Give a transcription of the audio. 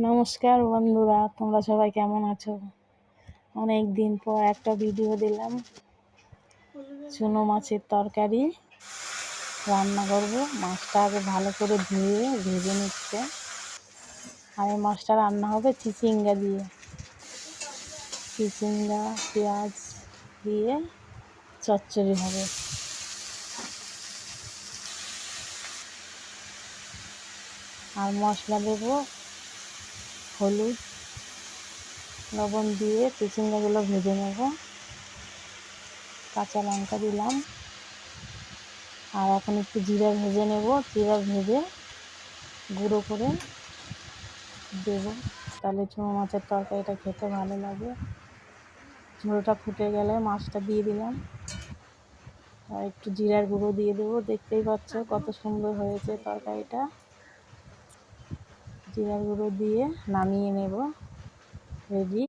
নমস্কার বন্ধুরা, তোমরা সবাই কেমন আছো? অনেক দিন পর একটা ভিডিও দিলাম। চুনো মাছের তরকারি রান্না করব। মাছটা আগে ভালো করে ধুয়ে ভেজে নিচ্ছে। আর এই মাছটা রান্না হবে চিচিঙ্গা দিয়ে, চিচিঙ্গা পেঁয়াজ দিয়ে চচ্চড়ি হবে। আর মশলা দেবো হলুদ লবণ দিয়ে চিচিঙ্গাগুলো ভেজে নেব। কাঁচা লঙ্কা দিলাম, আর এখন একটু জিরা ভেজে নেব। জিরা ভেজে গুঁড়ো করে দেব, তাহলে চুনো মাছের তরকারিটা খেতে ভালো লাগে। ঝোলটা ফুটে গেলে মাছটা দিয়ে দিলাম, আর একটু জিরার গুঁড়ো দিয়ে দেবো। দেখতেই পাচ্ছ কত সুন্দর হয়েছে তরকারিটা। জিরার গুঁড়ো দিয়ে নামিয়ে নেব। রেডি।